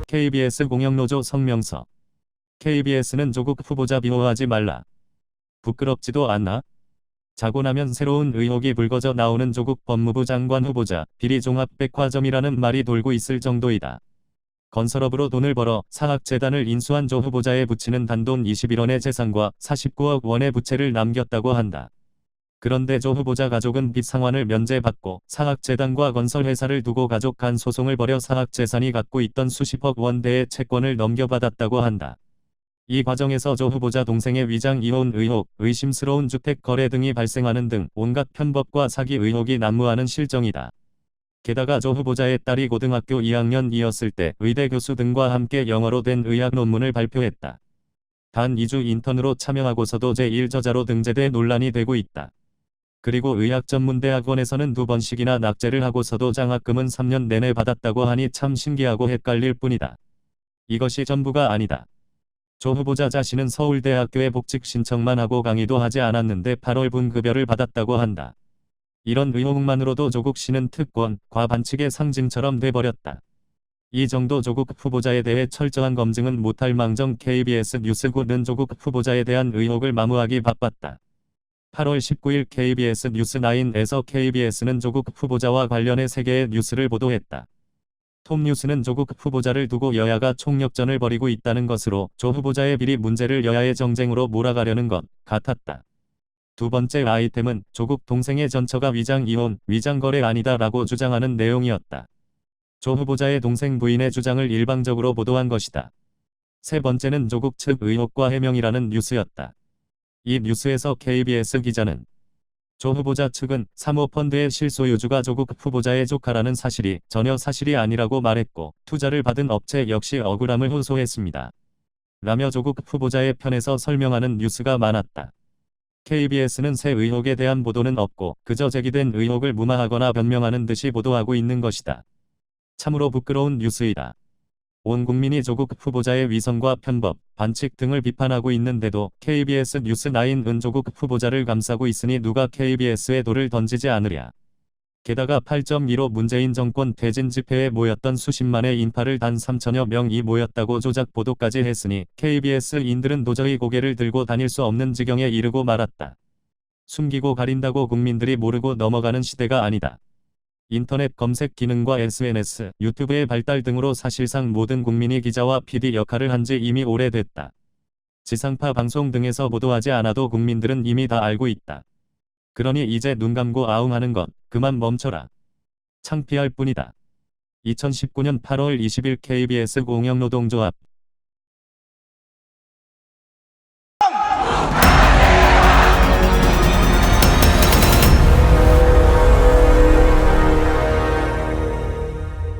KBS 공영노조 성명서. KBS는 조국 후보자 비호하지 말라. 부끄럽지도 않나? 자고 나면 새로운 의혹이 불거져 나오는 조국 법무부 장관 후보자 비리 종합백화점이라는 말이 돌고 있을 정도이다. 건설업으로 돈을 벌어 사학재단을 인수한 조 후보자에 붙이는 단돈 21원의 재산과 49억 원의 부채를 남겼다고 한다. 그런데 조 후보자 가족은 빚 상환을 면제받고 사학재단과 건설회사를 두고 가족 간 소송을 벌여 사학재산이 갖고 있던 수십억 원대의 채권을 넘겨받았다고 한다. 이 과정에서 조 후보자 동생의 위장 이혼 의혹, 의심스러운 주택 거래 등이 발생하는 등 온갖 편법과 사기 의혹이 난무하는 실정이다. 게다가 조 후보자의 딸이 고등학교 2학년이었을 때 의대 교수 등과 함께 영어로 된 의학 논문을 발표했다. 단 2주 인턴으로 참여하고서도 제1저자로 등재돼 논란이 되고 있다. 그리고 의학전문대학원에서는 2번씩이나 낙제를 하고서도 장학금은 3년 내내 받았다고 하니 참 신기하고 헷갈릴 뿐이다. 이것이 전부가 아니다. 조 후보자 자신은 서울대학교에 복직 신청만 하고 강의도 하지 않았는데 8월분 급여를 받았다고 한다. 이런 의혹만으로도 조국 씨는 특권, 과반칙의 상징처럼 돼버렸다. 이 정도 조국 후보자에 대해 철저한 검증은 못할 망정 KBS 뉴스국은 조국 후보자에 대한 의혹을 마무하기 바빴다. 8월 19일 KBS 뉴스9에서 KBS는 조국 후보자와 관련해 3개의 뉴스를 보도했다. 톱뉴스는 조국 후보자를 두고 여야가 총력전을 벌이고 있다는 것으로 조 후보자의 비리 문제를 여야의 정쟁으로 몰아가려는 것 같았다. 두 번째 아이템은 조국 동생의 전처가 위장 이혼, 위장 거래 아니다라고 주장하는 내용이었다. 조 후보자의 동생 부인의 주장을 일방적으로 보도한 것이다. 세 번째는 조국 측 의혹과 해명이라는 뉴스였다. 이 뉴스에서 KBS 기자는 조 후보자 측은 사모펀드의 실소유주가 조국 후보자의 조카라는 사실이 전혀 사실이 아니라고 말했고 투자를 받은 업체 역시 억울함을 호소했습니다. 라며 조국 후보자의 편에서 설명하는 뉴스가 많았다. KBS는 새 의혹에 대한 보도는 없고 그저 제기된 의혹을 무마하거나 변명하는 듯이 보도하고 있는 것이다. 참으로 부끄러운 뉴스이다. 온 국민이 조국 후보자의 위선과 편법, 반칙 등을 비판하고 있는데도 KBS 뉴스9은 조국 후보자를 감싸고 있으니 누가 KBS에 돌을 던지지 않으랴. 게다가 8.15 문재인 정권 퇴진 집회에 모였던 수십만의 인파를 단 3천여 명이 모였다고 조작 보도까지 했으니 KBS인들은 도저히 고개를 들고 다닐 수 없는 지경에 이르고 말았다. 숨기고 가린다고 국민들이 모르고 넘어가는 시대가 아니다. 인터넷 검색 기능과 SNS, 유튜브의 발달 등으로 사실상 모든 국민이 기자와 PD 역할을 한 지 이미 오래됐다. 지상파 방송 등에서 보도하지 않아도 국민들은 이미 다 알고 있다. 그러니 이제 눈 감고 아웅하는 것 그만 멈춰라. 창피할 뿐이다. 2019년 8월 20일 KBS 공영노동조합